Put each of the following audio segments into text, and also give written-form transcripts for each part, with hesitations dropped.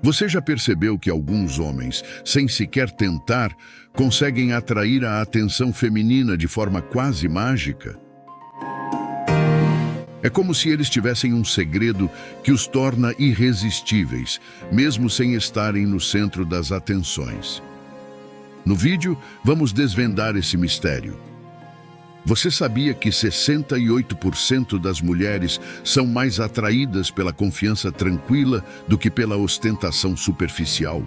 Você já percebeu que alguns homens, sem sequer tentar, conseguem atrair a atenção feminina de forma quase mágica? É como se eles tivessem um segredo que os torna irresistíveis, mesmo sem estarem no centro das atenções. No vídeo, vamos desvendar esse mistério. Você sabia que 68% das mulheres são mais atraídas pela confiança tranquila do que pela ostentação superficial?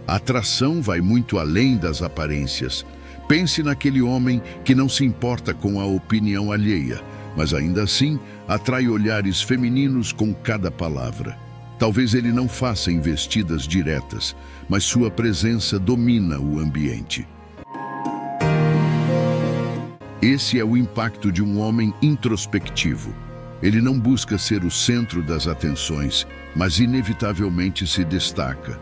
A atração vai muito além das aparências. Pense naquele homem que não se importa com a opinião alheia, mas ainda assim atrai olhares femininos com cada palavra. Talvez ele não faça investidas diretas, mas sua presença domina o ambiente. Esse é o impacto de um homem introspectivo. Ele não busca ser o centro das atenções, mas inevitavelmente se destaca.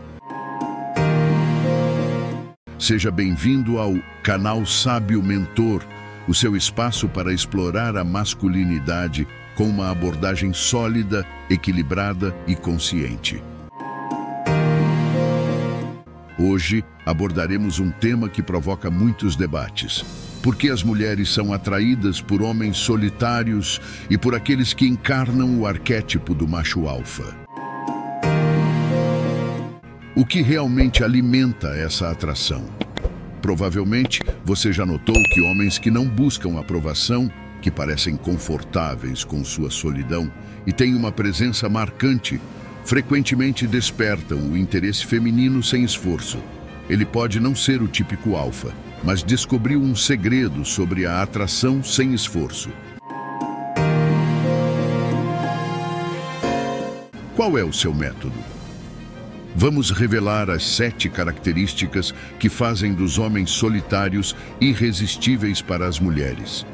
Seja bem-vindo ao canal Sábio Mentor, o seu espaço para explorar a masculinidade com uma abordagem sólida, equilibrada e consciente. Hoje abordaremos um tema que provoca muitos debates. Por que as mulheres são atraídas por homens solitários e por aqueles que encarnam o arquétipo do macho alfa? O que realmente alimenta essa atração? Provavelmente você já notou que homens que não buscam aprovação, que parecem confortáveis com sua solidão e têm uma presença marcante, frequentemente despertam o interesse feminino sem esforço. Ele pode não ser o típico alfa, mas descobriu um segredo sobre a atração sem esforço. Qual é o seu método? Vamos revelar as 7 características que fazem dos homens solitários irresistíveis para as mulheres.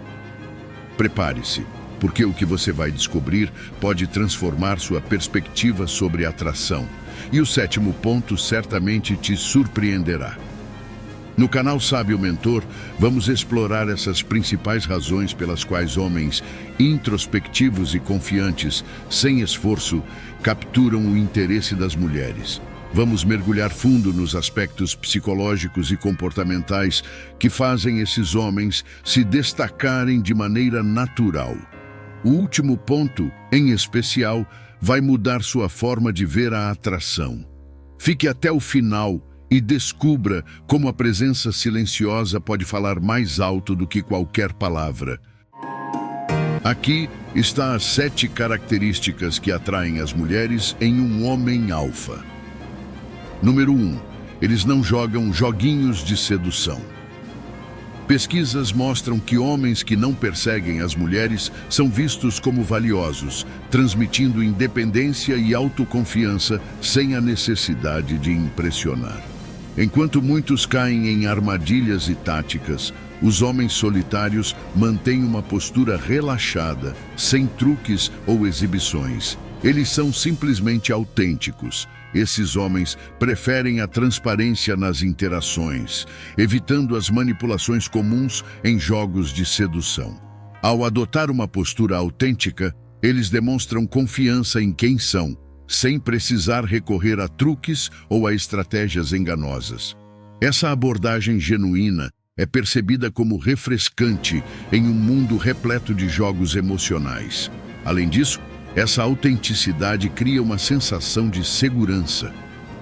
Prepare-se, porque o que você vai descobrir pode transformar sua perspectiva sobre a atração. E o 7º ponto certamente te surpreenderá. No canal Sábio Mentor, vamos explorar essas principais razões pelas quais homens introspectivos e confiantes, sem esforço, capturam o interesse das mulheres. Vamos mergulhar fundo nos aspectos psicológicos e comportamentais que fazem esses homens se destacarem de maneira natural. O último ponto, em especial, vai mudar sua forma de ver a atração. Fique até o final e descubra como a presença silenciosa pode falar mais alto do que qualquer palavra. Aqui está as 7 características que atraem as mulheres em um homem alfa. Número 1. Eles não jogam joguinhos de sedução. Pesquisas mostram que homens que não perseguem as mulheres são vistos como valiosos, transmitindo independência e autoconfiança sem a necessidade de impressionar. Enquanto muitos caem em armadilhas e táticas, os homens solitários mantêm uma postura relaxada, sem truques ou exibições. Eles são simplesmente autênticos. Esses homens preferem a transparência nas interações, evitando as manipulações comuns em jogos de sedução. Ao adotar uma postura autêntica, eles demonstram confiança em quem são, sem precisar recorrer a truques ou a estratégias enganosas. Essa abordagem genuína é percebida como refrescante em um mundo repleto de jogos emocionais. Além disso, essa autenticidade cria uma sensação de segurança.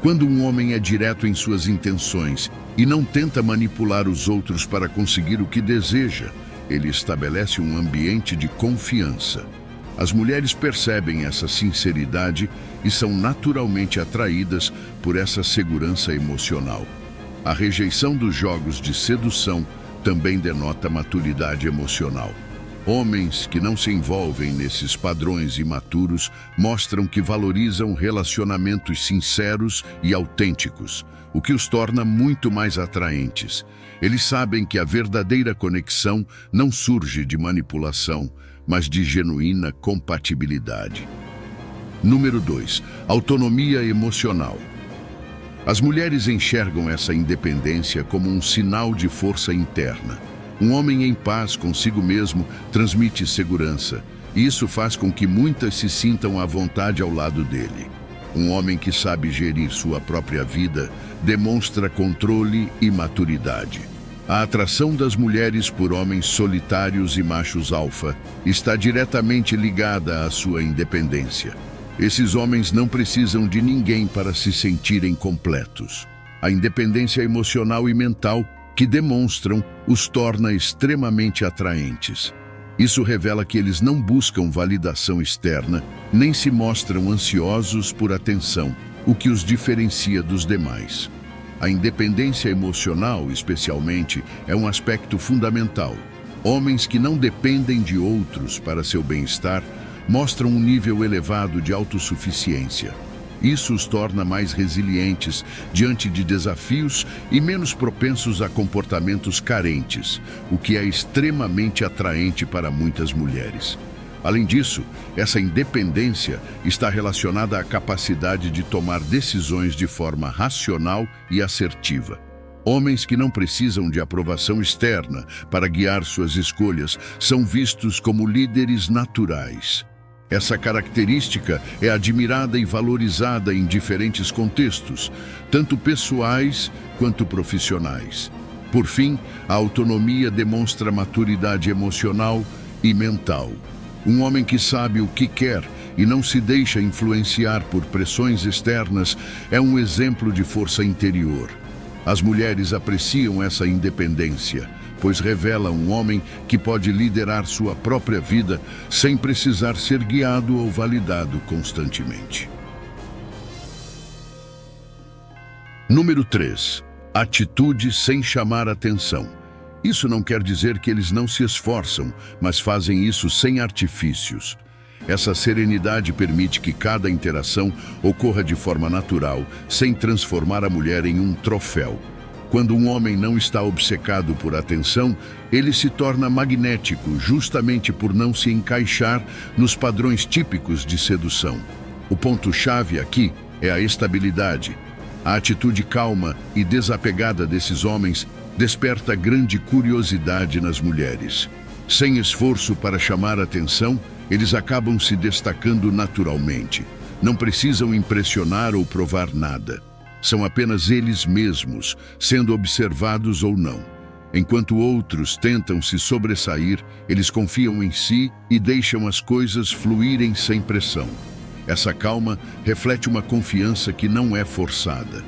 Quando um homem é direto em suas intenções e não tenta manipular os outros para conseguir o que deseja, ele estabelece um ambiente de confiança. As mulheres percebem essa sinceridade e são naturalmente atraídas por essa segurança emocional. A rejeição dos jogos de sedução também denota maturidade emocional. Homens que não se envolvem nesses padrões imaturos mostram que valorizam relacionamentos sinceros e autênticos, o que os torna muito mais atraentes. Eles sabem que a verdadeira conexão não surge de manipulação, mas de genuína compatibilidade. Número 2. Autonomia emocional. As mulheres enxergam essa independência como um sinal de força interna. Um homem em paz consigo mesmo transmite segurança, e isso faz com que muitas se sintam à vontade ao lado dele. Um homem que sabe gerir sua própria vida demonstra controle e maturidade. A atração das mulheres por homens solitários e machos alfa está diretamente ligada à sua independência. Esses homens não precisam de ninguém para se sentirem completos. A independência emocional e mental que demonstram os torna extremamente atraentes. Isso revela que eles não buscam validação externa, nem se mostram ansiosos por atenção, o que os diferencia dos demais. A independência emocional, especialmente, é um aspecto fundamental. Homens que não dependem de outros para seu bem-estar mostram um nível elevado de autossuficiência. Isso os torna mais resilientes diante de desafios e menos propensos a comportamentos carentes, o que é extremamente atraente para muitas mulheres. Além disso, essa independência está relacionada à capacidade de tomar decisões de forma racional e assertiva. Homens que não precisam de aprovação externa para guiar suas escolhas são vistos como líderes naturais. Essa característica é admirada e valorizada em diferentes contextos, tanto pessoais quanto profissionais. Por fim, a autonomia demonstra maturidade emocional e mental. Um homem que sabe o que quer e não se deixa influenciar por pressões externas é um exemplo de força interior. As mulheres apreciam essa independência, pois revela um homem que pode liderar sua própria vida sem precisar ser guiado ou validado constantemente. Número 3. Atitude sem chamar atenção. Isso não quer dizer que eles não se esforçam, mas fazem isso sem artifícios. Essa serenidade permite que cada interação ocorra de forma natural, sem transformar a mulher em um troféu. Quando um homem não está obcecado por atenção, ele se torna magnético justamente por não se encaixar nos padrões típicos de sedução. O ponto-chave aqui é a estabilidade. A atitude calma e desapegada desses homens desperta grande curiosidade nas mulheres. Sem esforço para chamar atenção, eles acabam se destacando naturalmente. Não precisam impressionar ou provar nada. São apenas eles mesmos, sendo observados ou não. Enquanto outros tentam se sobressair, eles confiam em si e deixam as coisas fluírem sem pressão. Essa calma reflete uma confiança que não é forçada.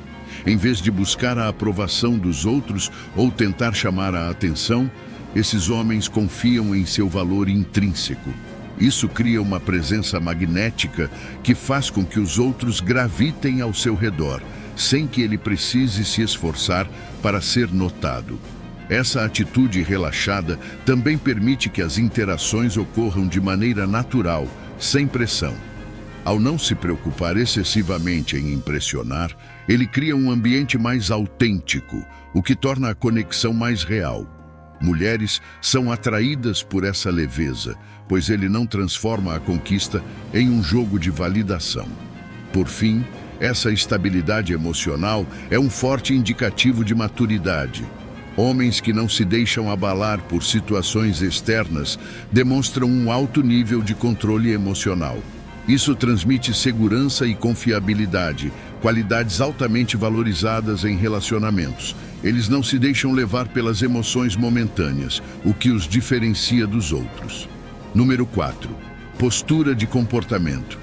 Em vez de buscar a aprovação dos outros ou tentar chamar a atenção, esses homens confiam em seu valor intrínseco. Isso cria uma presença magnética que faz com que os outros gravitem ao seu redor, sem que ele precise se esforçar para ser notado. Essa atitude relaxada também permite que as interações ocorram de maneira natural, sem pressão. Ao não se preocupar excessivamente em impressionar, ele cria um ambiente mais autêntico, o que torna a conexão mais real. Mulheres são atraídas por essa leveza, pois ele não transforma a conquista em um jogo de validação. Por fim, essa estabilidade emocional é um forte indicativo de maturidade. Homens que não se deixam abalar por situações externas demonstram um alto nível de controle emocional. Isso transmite segurança e confiabilidade, qualidades altamente valorizadas em relacionamentos. Eles não se deixam levar pelas emoções momentâneas, o que os diferencia dos outros. Número 4. Postura de comportamento.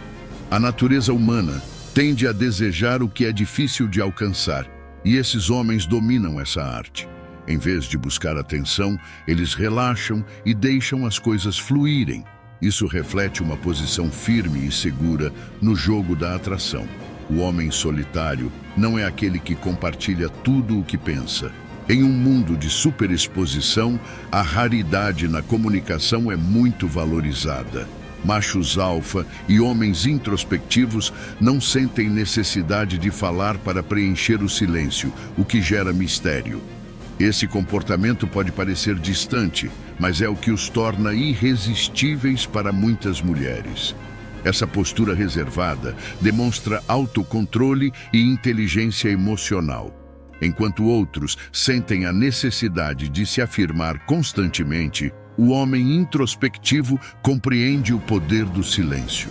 A natureza humana tende a desejar o que é difícil de alcançar, e esses homens dominam essa arte. Em vez de buscar atenção, eles relaxam e deixam as coisas fluírem. Isso reflete uma posição firme e segura no jogo da atração. O homem solitário não é aquele que compartilha tudo o que pensa. Em um mundo de superexposição, a raridade na comunicação é muito valorizada. Machos alfa e homens introspectivos não sentem necessidade de falar para preencher o silêncio, o que gera mistério. Esse comportamento pode parecer distante, mas é o que os torna irresistíveis para muitas mulheres. Essa postura reservada demonstra autocontrole e inteligência emocional, enquanto outros sentem a necessidade de se afirmar constantemente. O homem introspectivo compreende o poder do silêncio.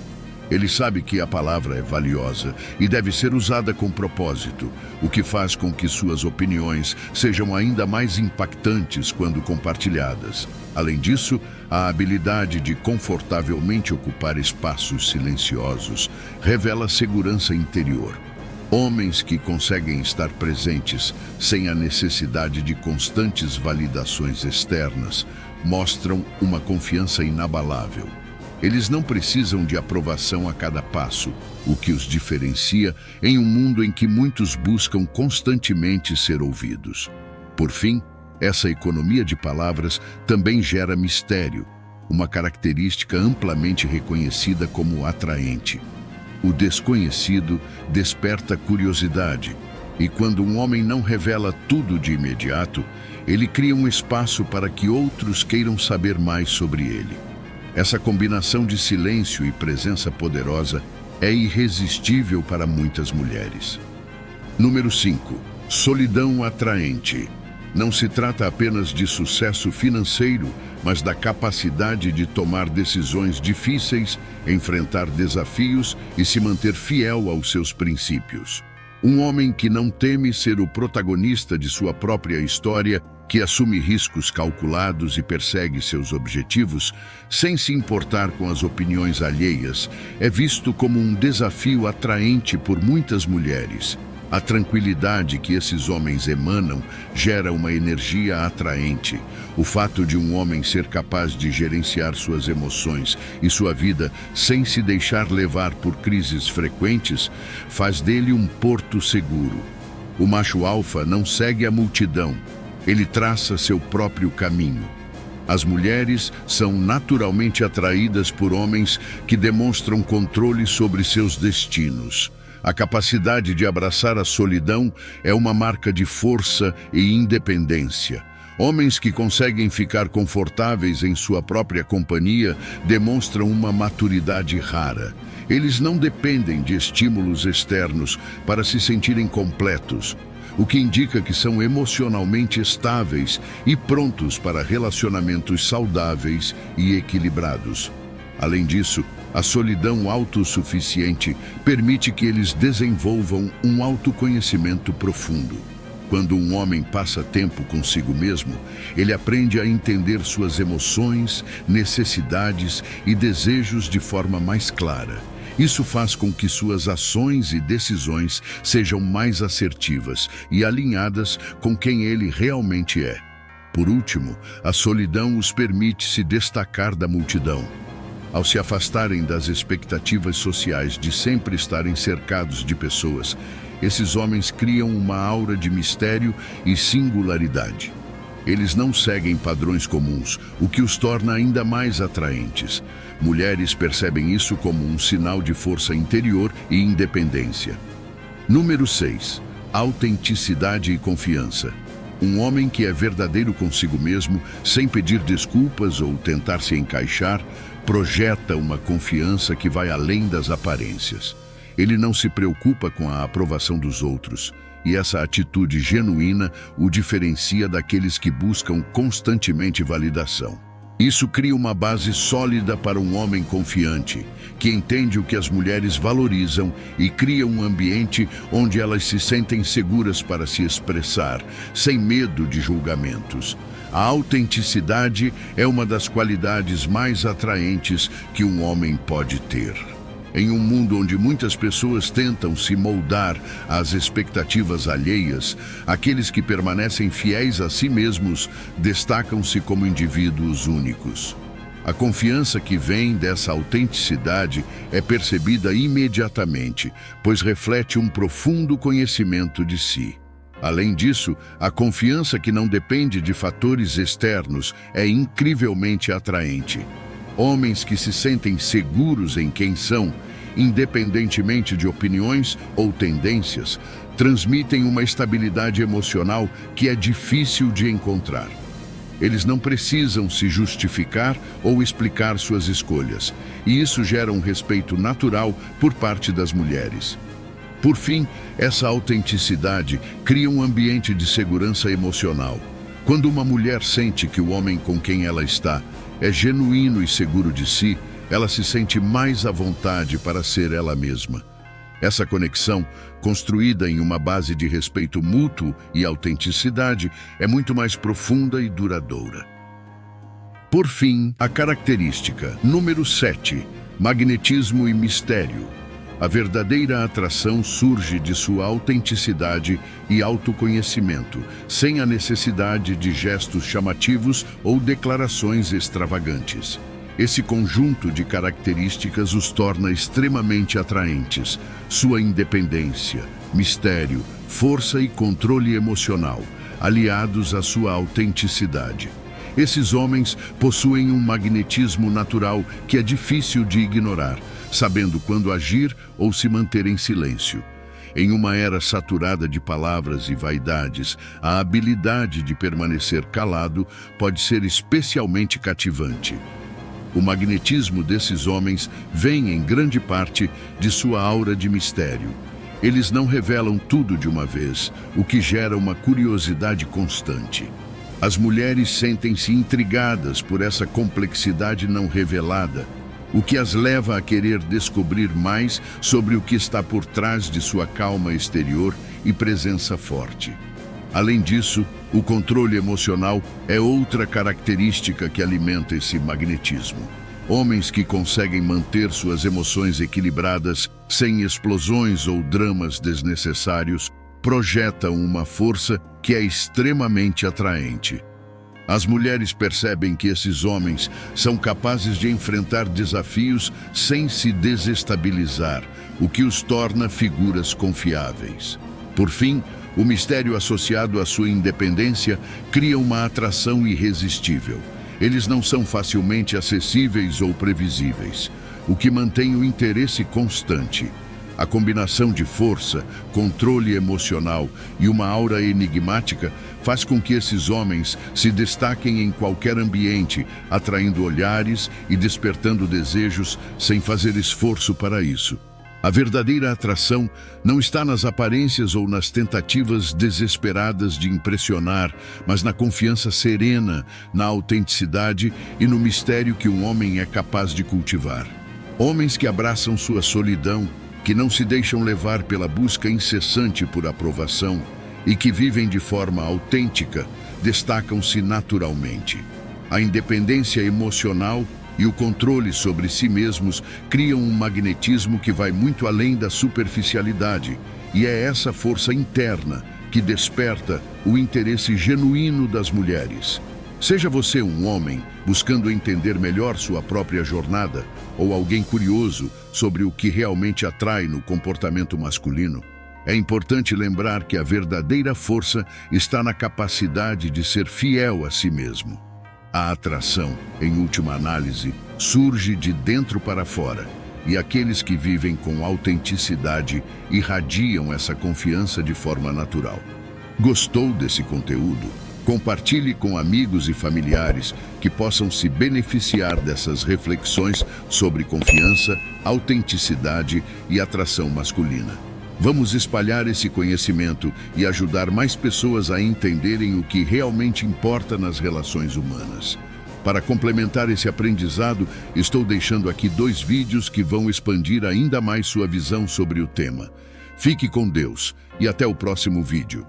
Ele sabe que a palavra é valiosa e deve ser usada com propósito, o que faz com que suas opiniões sejam ainda mais impactantes quando compartilhadas. Além disso, a habilidade de confortavelmente ocupar espaços silenciosos revela segurança interior. Homens que conseguem estar presentes sem a necessidade de constantes validações externas mostram uma confiança inabalável. Eles não precisam de aprovação a cada passo, o que os diferencia em um mundo em que muitos buscam constantemente ser ouvidos. Por fim, essa economia de palavras também gera mistério, uma característica amplamente reconhecida como atraente. O desconhecido desperta curiosidade, e quando um homem não revela tudo de imediato, ele cria um espaço para que outros queiram saber mais sobre ele. Essa combinação de silêncio e presença poderosa é irresistível para muitas mulheres. Número 5. Solidão atraente. Não se trata apenas de sucesso financeiro, mas da capacidade de tomar decisões difíceis, enfrentar desafios e se manter fiel aos seus princípios. Um homem que não teme ser o protagonista de sua própria história, que assume riscos calculados e persegue seus objetivos, sem se importar com as opiniões alheias, é visto como um desafio atraente por muitas mulheres. A tranquilidade que esses homens emanam gera uma energia atraente. O fato de um homem ser capaz de gerenciar suas emoções e sua vida sem se deixar levar por crises frequentes faz dele um porto seguro. O macho alfa não segue a multidão. Ele traça seu próprio caminho. As mulheres são naturalmente atraídas por homens que demonstram controle sobre seus destinos. A capacidade de abraçar a solidão é uma marca de força e independência. Homens que conseguem ficar confortáveis em sua própria companhia demonstram uma maturidade rara. Eles não dependem de estímulos externos para se sentirem completos, o que indica que são emocionalmente estáveis e prontos para relacionamentos saudáveis e equilibrados. Além disso, a solidão autossuficiente permite que eles desenvolvam um autoconhecimento profundo. Quando um homem passa tempo consigo mesmo, ele aprende a entender suas emoções, necessidades e desejos de forma mais clara. Isso faz com que suas ações e decisões sejam mais assertivas e alinhadas com quem ele realmente é. Por último, a solidão os permite se destacar da multidão. Ao se afastarem das expectativas sociais de sempre estarem cercados de pessoas, esses homens criam uma aura de mistério e singularidade. Eles não seguem padrões comuns, o que os torna ainda mais atraentes. Mulheres percebem isso como um sinal de força interior e independência. Número 6. Autenticidade e confiança. Um homem que é verdadeiro consigo mesmo, sem pedir desculpas ou tentar se encaixar, projeta uma confiança que vai além das aparências. Ele não se preocupa com a aprovação dos outros, e essa atitude genuína o diferencia daqueles que buscam constantemente validação. Isso cria uma base sólida para um homem confiante, que entende o que as mulheres valorizam e cria um ambiente onde elas se sentem seguras para se expressar, sem medo de julgamentos. A autenticidade é uma das qualidades mais atraentes que um homem pode ter. Em um mundo onde muitas pessoas tentam se moldar às expectativas alheias, aqueles que permanecem fiéis a si mesmos destacam-se como indivíduos únicos. A confiança que vem dessa autenticidade é percebida imediatamente, pois reflete um profundo conhecimento de si. Além disso, a confiança que não depende de fatores externos é incrivelmente atraente. Homens que se sentem seguros em quem são, independentemente de opiniões ou tendências, transmitem uma estabilidade emocional que é difícil de encontrar. Eles não precisam se justificar ou explicar suas escolhas, e isso gera um respeito natural por parte das mulheres. Por fim, essa autenticidade cria um ambiente de segurança emocional. Quando uma mulher sente que o homem com quem ela está é genuíno e seguro de si, ela se sente mais à vontade para ser ela mesma. Essa conexão, construída em uma base de respeito mútuo e autenticidade, é muito mais profunda e duradoura. Por fim, a característica número 7, magnetismo e mistério. A verdadeira atração surge de sua autenticidade e autoconhecimento, sem a necessidade de gestos chamativos ou declarações extravagantes. Esse conjunto de características os torna extremamente atraentes. Sua independência, mistério, força e controle emocional, aliados à sua autenticidade. Esses homens possuem um magnetismo natural que é difícil de ignorar, sabendo quando agir ou se manter em silêncio. Em uma era saturada de palavras e vaidades, a habilidade de permanecer calado pode ser especialmente cativante. O magnetismo desses homens vem, em grande parte, de sua aura de mistério. Eles não revelam tudo de uma vez, o que gera uma curiosidade constante. As mulheres sentem-se intrigadas por essa complexidade não revelada, o que as leva a querer descobrir mais sobre o que está por trás de sua calma exterior e presença forte. Além disso, o controle emocional é outra característica que alimenta esse magnetismo. Homens que conseguem manter suas emoções equilibradas, sem explosões ou dramas desnecessários, projetam uma força que é extremamente atraente. As mulheres percebem que esses homens são capazes de enfrentar desafios sem se desestabilizar, o que os torna figuras confiáveis. Por fim, o mistério associado à sua independência cria uma atração irresistível. Eles não são facilmente acessíveis ou previsíveis, o que mantém o interesse constante. A combinação de força, controle emocional e uma aura enigmática faz com que esses homens se destaquem em qualquer ambiente, atraindo olhares e despertando desejos sem fazer esforço para isso. A verdadeira atração não está nas aparências ou nas tentativas desesperadas de impressionar, mas na confiança serena, na autenticidade e no mistério que um homem é capaz de cultivar. Homens que abraçam sua solidão, que não se deixam levar pela busca incessante por aprovação e que vivem de forma autêntica, destacam-se naturalmente. A independência emocional e o controle sobre si mesmos criam um magnetismo que vai muito além da superficialidade, e é essa força interna que desperta o interesse genuíno das mulheres. Seja você um homem buscando entender melhor sua própria jornada ou alguém curioso sobre o que realmente atrai no comportamento masculino, é importante lembrar que a verdadeira força está na capacidade de ser fiel a si mesmo. A atração, em última análise, surge de dentro para fora, e aqueles que vivem com autenticidade irradiam essa confiança de forma natural. Gostou desse conteúdo? Compartilhe com amigos e familiares que possam se beneficiar dessas reflexões sobre confiança, autenticidade e atração masculina. Vamos espalhar esse conhecimento e ajudar mais pessoas a entenderem o que realmente importa nas relações humanas. Para complementar esse aprendizado, estou deixando aqui 2 vídeos que vão expandir ainda mais sua visão sobre o tema. Fique com Deus e até o próximo vídeo.